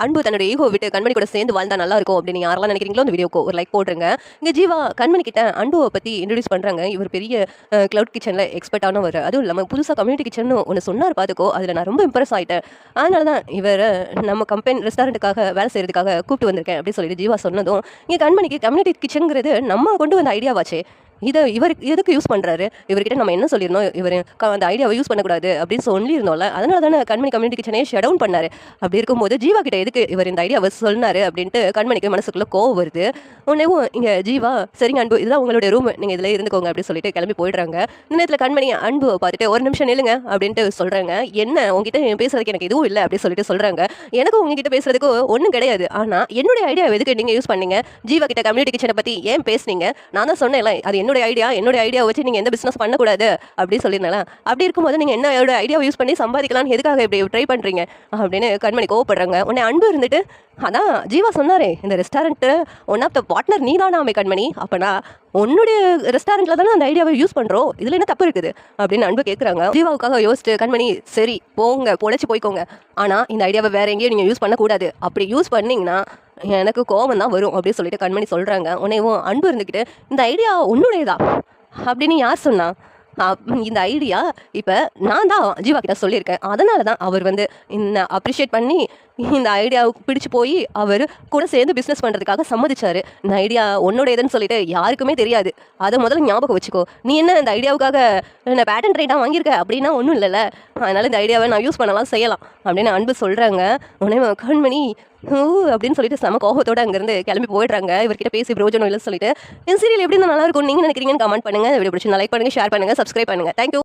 அன்பு தன்னுடைய ஈகோ விட்டு கண்மணி கூட சேர்ந்து வாழ்ந்தா நல்லா இருக்கும் அப்படின்னு யாரெல்லாம் நினைக்கிறீங்களோ அந்த வீடியோக்கு ஒரு லைக் போட்டுருங்க. இங்கே ஜீவா கண்மணி கிட்ட அன்புவை பற்றி இன்ட்ரடியூஸ் பண்ணுறாங்க. இவர் பெரிய கிளவுட் கிச்சனில் எக்ஸ்பர்ட்டானவர். அதுவும் இல்லாமல் புதுசாக கம்யூனிட்டி கிச்சன் ஒன்று சொன்னார் பார்த்துக்கோ, அதில் நான் ரொம்ப இம்ப்ரெஸ் ஆகிட்டேன். அதனால தான் இவரை நம்ம கம்பெனி ரெஸ்டாரண்ட்டுக்காக வேலை செய்கிறதுக்காக கூப்பிட்டு வந்திருக்கேன் அப்படின்னு சொல்லிட்டு ஜீவா சொன்னதும், இங்கே கண்மணிக்கு கம்யூனிட்டி கிச்சனுங்கிறது நம்ம கொண்டு வந்த ஐடியாவாச்சே, இதை இவர் எதுக்கு யூஸ் பண்ணுறாரு, இவர்கிட்ட நம்ம என்ன சொல்லியிருந்தோம், இவர் அந்த ஐடியாவை யூஸ் பண்ணக்கூடாது அப்படின்னு சொல்லியிருந்தோம்ல, அதனால தானே கண்மணி கம்யூனிட்டி கிச்சனே ஷட் டவுன் பண்ணார். அப்படி இருக்கும்போது ஜீவா கிட்ட எதுக்கு இவர் இந்த ஐடியாவை சொன்னார் அப்படின்ட்டு கண்மணிக்கு மனசுக்குள்ளே கோவம் வருது. உடனேவும் இங்கே ஜீவா, சரிங்க அன்பு, இதுதான் உங்களுடைய ரூம், நீங்கள் இதில் இருந்துக்கோங்க அப்படின்னு சொல்லிட்டு கிளம்பி போயிடுறாங்க. இந்த நேரத்தில் கண்மணி அன்பு பார்த்துட்டு ஒரு நிமிஷம் நில்லுங்க அப்படின்ட்டு சொல்கிறாங்க. என்ன உங்ககிட்ட பேசுறதுக்கு எனக்கு எதுவும் இல்லை அப்படி சொல்லிட்டு சொல்கிறாங்க. எனக்கு உங்ககிட்ட பேசுறதுக்கு ஒன்றும் கிடையாது, ஆனால் என்னுடைய ஐடியா எதுக்கு நீங்கள் யூஸ் பண்ணீங்க, ஜீவா கிட்ட கம்யூனிட்டி கிச்சனை பற்றி ஏன் பேசுனீங்க, நான் தான் சொன்னேன்ல அது என்னுடைய ஐடியா வச்சு நீங்கள் எந்த பிஸ்னஸ் பண்ணக்கூடாது அப்படின்னு சொல்லியிருந்தேன். அப்படி இருக்கும்போது நீங்கள் என்னோட ஐடியாவை யூஸ் பண்ணி சம்பாதிக்கலாம்னு எதுக்காக இப்படி ட்ரை பண்ணுறீங்க அப்படின்னு கண்மணி கோவப்படுறாங்க. உடனே அன்பு இருந்துட்டு, அதான் ஜீவா சொன்னாரே இந்த restaurant one of the partner நீ தானாமே கண்மணி, அப்போனா உன்னுடைய ரெஸ்டாரண்ட்டில் தானே அந்த ஐடியாவை யூஸ் பண்ணுறோம், இதில் என்ன தப்பு இருக்குது அப்படின்னு அன்பு கேட்குறாங்க. ஜீவாவுக்காக யோசிச்சுட்டு கண்மணி, சரி போங்க பொழைச்சி போய்க்கோங்க, ஆனால் இந்த ஐடியாவை வேற எங்கேயும் நீங்கள் யூஸ் பண்ணக்கூடாது, அப்படி யூஸ் பண்ணிங்கன்னா எனக்கு கோபம் தான் வரும் அப்படின்னு சொல்லிட்டு கண்மணி சொல்கிறாங்க. உடனேவும் அன்பு இருந்துக்கிட்டு, இந்த ஐடியா உன்னுடையதா அப்படின்னு யார் சொன்னா, இந்த ஐடியா இப்போ நான் தான் ஜீவா கிட்ட சொல்லியிருக்கேன், அதனால தான் அவர் என்ன அப்ரிஷியேட் பண்ணி இந்த ஐடியாவுக்கு பிடிச்சி போய் அவர் கூட சேர்ந்து பிஸ்னஸ் பண்ணுறதுக்காக சம்மதிச்சார். இந்த ஐடியா உன்னோடையதுன்னு சொல்லிட்டு யாருக்குமே தெரியாது, அதை முதல்ல ஞாபகம் வச்சுக்கோ. நீ என்ன இந்த ஐடியாவுக்காக நான் பேட்டன் ரைட்டாக வாங்கியிருக்க அப்படின்னா ஒன்றும் இல்லைல்ல, அதனால் இந்த ஐடியாவை நான் யூஸ் பண்ணலாம் செய்யலாம் அப்படின்னு அன்பு சொல்கிறாங்க. உடனே கண்மணி அப்படின்னு சொல்லிட்டு செம கோபத்தோடு அங்கேருந்து கிளம்பி போயிடுறாங்க. இவர்கிட்ட பேசி பிரோஜனம் இல்லைன்னு சொல்லிட்டு. இந்த சீரியல் எப்படி இருந்தால் நல்லா இருக்கும் நீங்கள் நினைக்கிறீங்கன்னு கமெண்ட் பண்ணுங்கள். வீடியோ பிடிச்சி லைக் பண்ணுங்கள், ஷேர் பண்ணுங்கள், சப்ஸ்கிரைப் பண்ணுங்கள். தேங்க்யூ.